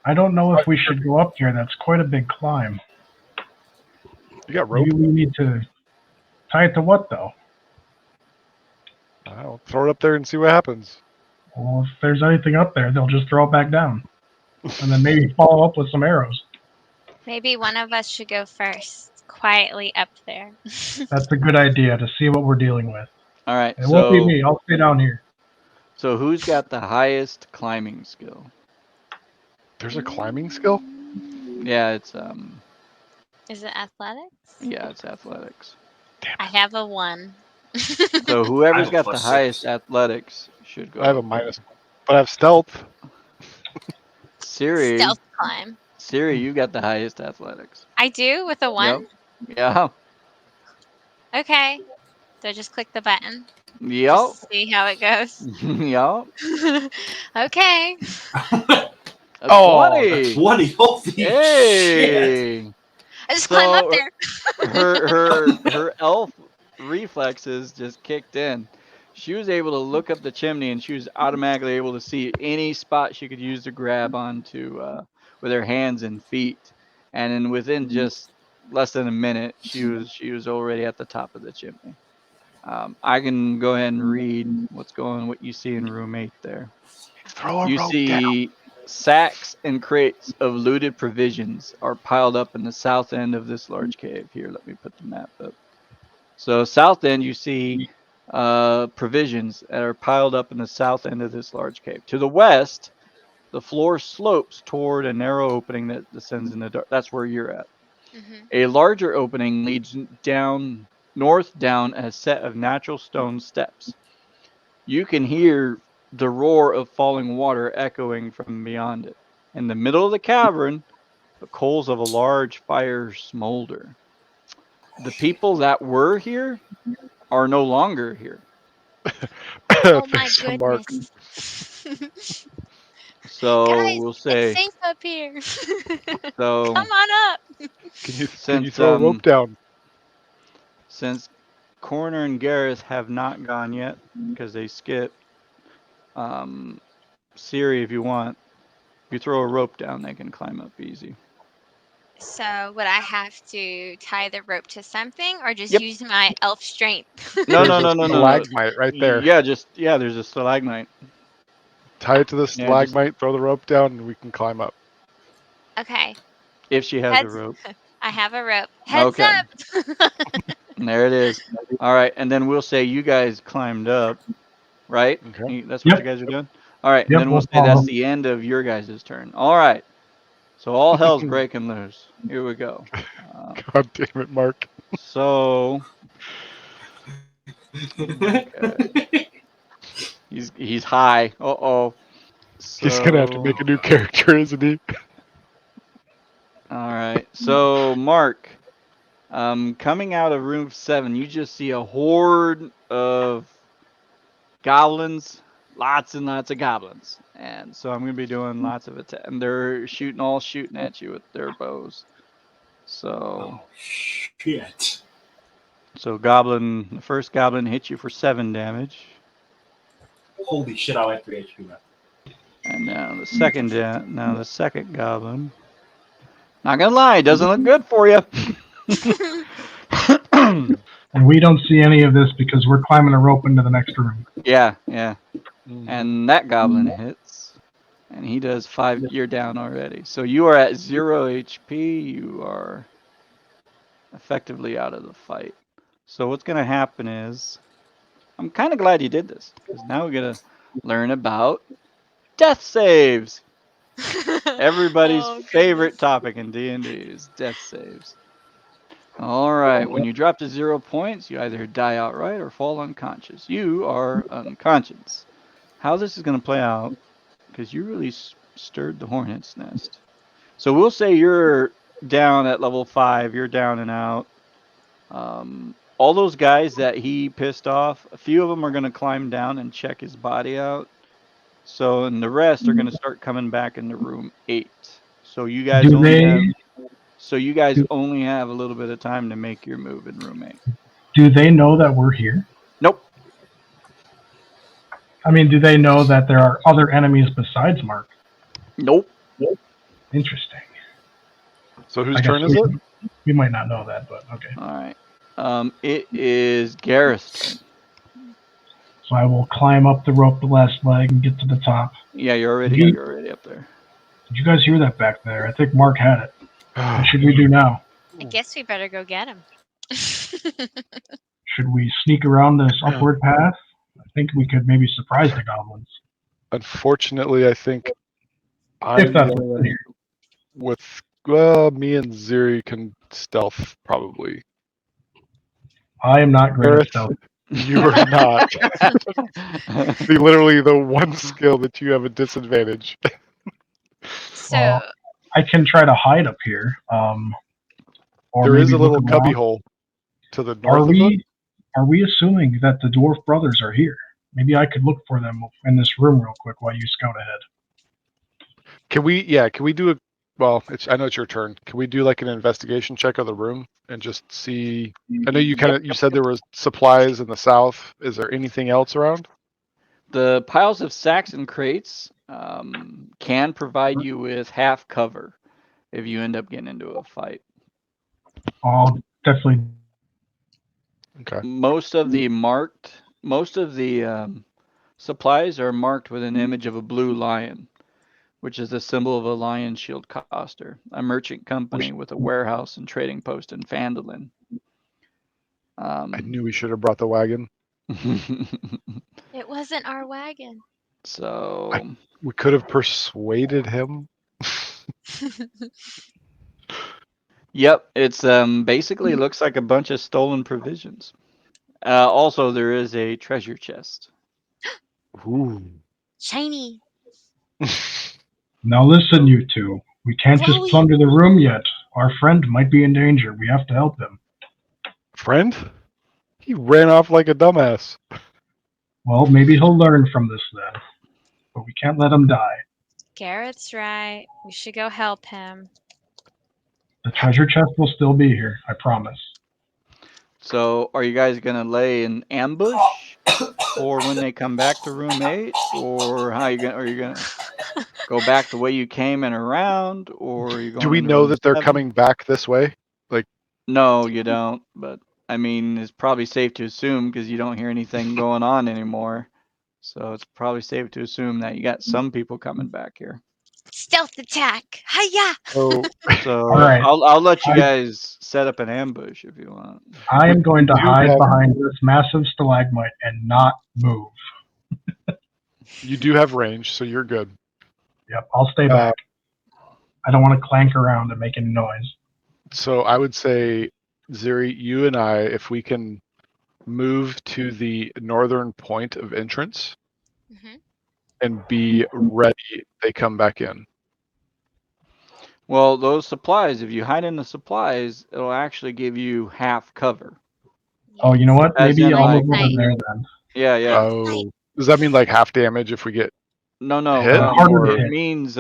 I don't know if we should go up there. That's quite a big climb. You got rope? Maybe we need to tie it to what, though? I'll throw it up there and see what happens. Well, if there's anything up there, they'll just throw it back down. And then maybe follow up with some arrows. Maybe one of us should go first, quietly up there. That's a good idea to see what we're dealing with. All right, It won't be me. I'll stay down here. So who's got the highest climbing skill? There's a climbing skill? Yeah, it's Is it athletics? yeah, it's athletics. Damn I it. have a 1. So whoever's I have a got the +6. highest athletics should go. I have a up there. minus, but I have stealth. Siri, Stealth climb. Siri, you got the highest athletics. I do with a 1? Yep. Yeah. Okay. Do I just click the button? Yep. Just to see how it goes? Yep. Okay. A Oh, 20. 20. Holy shit. Hey. I just climb up So there. her elf reflexes just kicked in. She was able to look up the chimney and she was automatically able to see any spot she could use to grab onto with her hands and feet. And then within just less than a minute, she was already at the top of the chimney. I can go ahead and read what you see in room 8 there. throw a You rope down. see sacks and crates of looted provisions are piled up in the south end of this large cave. Here, let me put the map up. So south end, you see provisions that are piled up in the south end of this large cave. To the west, the floor slopes toward a narrow opening that descends in the dark. That's where you're at. Mhm. A larger opening leads north down a set of natural stone steps. You can hear the roar of falling water echoing from beyond it. In the middle of the cavern, the coals of a large fire smolder. The people that were here are no longer here. Oh my Thanks to Mark. goodness. So Guys, we'll it's say safe up here. so Come on up. Can you since throw a rope down? since Koroner and Garath have not gone yet because they skipped. Xiri, if you want, if you throw a rope down, they can climb up easy. So would I have to tie the rope to something, or just Yep. use my elf strength? No, There's no, a no, no, no, no. stalagmite right there. Yeah, there's a stalagmite. Tie it to the Yeah, just- stalagmite, throw the rope down, and we can climb up. Okay. If she has a Heads- rope. I have a rope. Heads Okay. up. There it is. All right, and then we'll say you guys climbed up, right? Okay. That's what Yep. you guys are doing? All right, and Yep, then we'll we'll say that's follow. the end of your guys' turn. All right. So all hell's breaking loose. Here we go. God damn it, Mark. So okay. He's high. Uh-oh. So, He's gonna have to make a new character, isn't he? all right. So Mark, coming out of room 7, you just see a horde of goblins, lots and lots of goblins, and so I'm gonna be doing lots of attack. And they're shooting at you with their bows. So, Shit. so the first goblin hits you for 7 damage, Holy shit, I like 3 HP now. and now the second goblin. Not gonna lie, doesn't look good for you. And we don't see any of this because we're climbing a rope into the next room. Yeah. And that goblin hits, and he does 5. You're down already. So you are at 0 HP. You are effectively out of the fight. So what's going to happen is, I'm kind of glad you did this, because now we're going to learn about death saves. Everybody's Oh, favorite goodness. topic in D&D is death saves. All right, when you drop to 0 points, you either die outright or fall unconscious. You are unconscious. How this is going to play out, because you really stirred the hornet's nest. So we'll say you're down at level 5, you're down and out. All those guys that he pissed off, a few of them are going to climb down and check his body out. So, and the rest are going to start coming back into room 8. So you guys Do only they have, only have a little bit of time to make your move in room 8. do they know that we're here? Nope. I mean, do they know that there are other enemies besides Mark? Nope. Interesting. So whose I guess turn is it? We might not know that, but okay. All right. It is Garath's turn. So I will climb up the rope, the last leg, and get to the top. Yeah, you're already up there. Did you guys hear that back there? I think Mark had it. What should we do now? I guess we better go get him. Should we sneak around this upward path? I think we could maybe surprise the goblins. Unfortunately, I think If I'm that's the what's one in here. with me and Xiri can stealth probably. I am not great at Garath, stealth. you are not. Literally the one skill that you have a disadvantage. So, Well, I can try to hide up here. Or There is maybe a little look cubby around. hole to the Are north of it. are we assuming that the dwarf brothers are here? Maybe I could look for them in this room real quick while you scout ahead. Can we do a, well, I know it's your turn. Can we do like an investigation check of the room and just see? I know you said there was supplies in the south. Is there anything else around? The piles of sacks and crates can provide you with half cover if you end up getting into a fight. I'll definitely. Okay. Most of the supplies are marked with an image of a blue lion, which is the symbol of a lion shield coster, a merchant company with a warehouse and trading post in Phandalin. I knew we should have brought the wagon. it wasn't our wagon. So We could have persuaded him. Yep, it's basically looks like a bunch of stolen provisions. Also, there is a treasure chest. Ooh. Shiny. Now listen, you two. We can't just Chloe. plunder the room yet. Our friend might be in danger. We have to help him. Friend? He ran off like a dumbass. Well, maybe he'll learn from this then. But we can't let him die. Garrett's right. We should go help him. The treasure chest will still be here, I promise. So, are you guys gonna lay an ambush for when they come back to room 8, or how you gonna? Are you gonna go back the way you came and around, or are you going? Do we into know room that they're 7? coming back this way? No, you don't. But I mean, it's probably safe to assume because you don't hear anything going on anymore. So it's probably safe to assume that you got some people coming back here. Stealth attack. Hiya! So So All right. I'll let you I- guys set up an ambush if you want. I am going to do hide have- behind this massive stalagmite and not move. you do have range, so you're good. Yep, I'll stay back. I don't want to clank around and make any noise. So I would say, Xiri, you and I, if we can move to the northern point of entrance Mhm. and be ready, they come back in. Well, those supplies, if you hide in the supplies, it'll actually give you half cover. Oh, you know what? As Maybe in, I'll like- move over there then. Yeah, yeah. Oh, does that mean like half damage if we get? No, Hit? Harder to it hit. means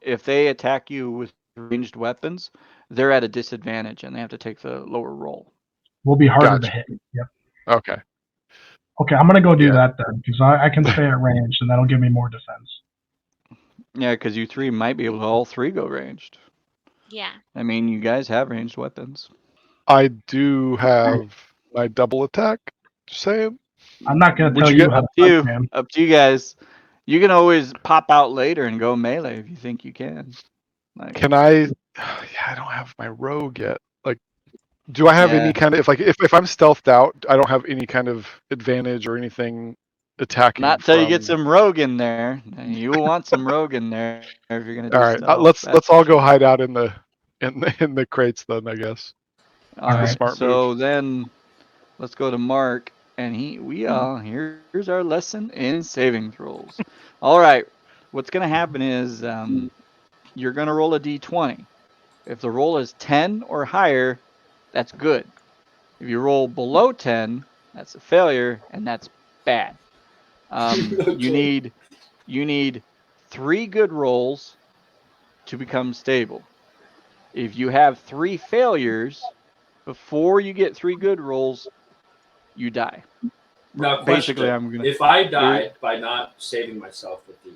if they attack you with ranged weapons, they're at a disadvantage and they have to take the lower roll. Will be harder Gotcha. to hit. Yep. Okay. Okay, I'm gonna go do Yeah. that then because I can stay at range and that'll give me more defense. Yeah, because you three might be able to all three go ranged. Yeah. I mean, you guys have ranged weapons. I do have my double attack. Just saying. I'm not gonna Would tell you you get- how Up to to you. fight, man. Up to you guys. You can always pop out later and go melee if you think you can. Like, Can I? Yeah, I don't have my rogue yet. Like, do I have Yeah. any kind of if I'm stealthed out, I don't have any kind of advantage or anything attacking. not till you get from- some rogue in there. And you will want some rogue in there if you're gonna do All right, stealth. let's That's all for go sure. hide out in the crates then, I guess. All Alright. right. Smart So then, let's go to Mark, and here's our lesson in saving throws. All right. What's gonna happen is you're gonna roll a d20. If the roll is 10 or higher, that's good. If you roll below 10, that's a failure, and that's bad. Okay. You need 3 good rolls to become stable. If you have 3 failures before you get 3 good rolls, you die. Now, Basically, question. I'm gonna. If I died by not saving myself with these,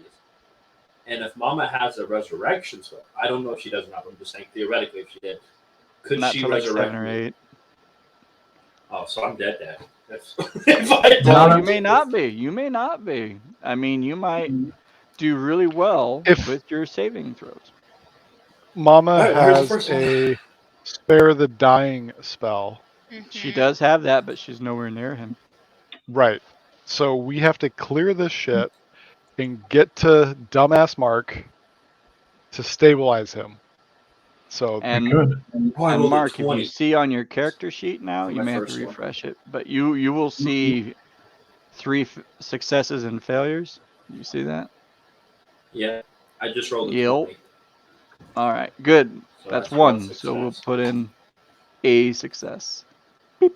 and if Mama has a resurrection spell, I don't know if she does or not. I'm just saying theoretically, if she did, could Not she till like resurrect 7 or me? 8. Oh, so I'm dead. Dead. That's, if I Well, Well, die, you may not be. You may not be. I mean, you might do really well If- with your saving throws. Mama Alright, well, here's the has first one. a spare the dying spell. She Mhm. does have that, but she's nowhere near him. Right. So we have to clear this shit and get to dumbass Mark to stabilize him. So And Good. Oh, I And rolled a Mark, if 20. you see on your character sheet now, For you my may have to first one. refresh it, but you will see 3 successes and failures. You see that? Yeah, I just rolled a Yep. 20. All right, good. So That's one 1. So we'll success. put in a success. Beep.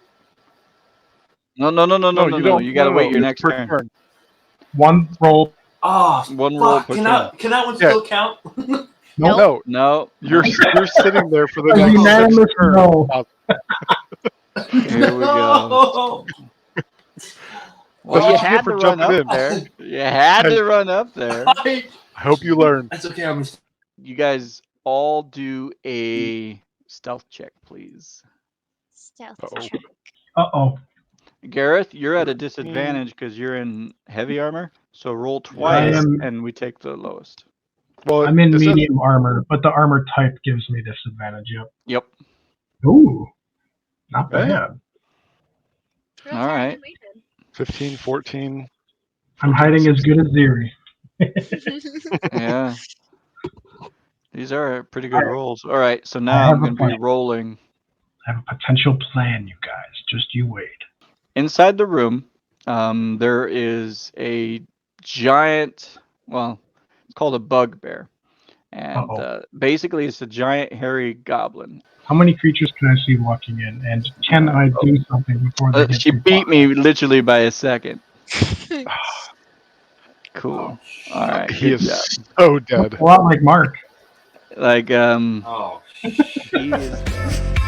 No. You gotta wait your it's next per turn. One roll. Oh, One roll fuck. per Can turn. that one Yeah. still count? Nope. No, No. you're sitting there for the A next 6 unanimous turns. no. Here we go. Well, That's you what you get had for to run jumping up in. there. You had to run up there. I hope you learned. That's okay. I'm You guys all do a stealth check, please. Stealth Uh-oh. check. Uh-oh. Gareth, you're at a disadvantage because you're in heavy armor. So roll I twice, am- and we take the lowest. Well, I'm in it says- medium armor, but the armor type gives me disadvantage. Yep. Yep. Ooh. Not Hey. bad. Real All time, right. we 15, 14. I'm hiding as good as Xiri. did. Yeah. These are pretty good Alright. rolls. All right. So I now have I'm a going to be plan. rolling. I have a potential plan, you guys. Just you wait. Inside the room, there is a giant, well, it's called a bugbear. And Uh-oh. basically, it's a giant hairy goblin. How many creatures can I see walking in? And can I do something before they get She too beat far? me literally by a second. Oh, Cool. All right. He Good is job. so dead. A lot like Mark. Like, Oh, he is.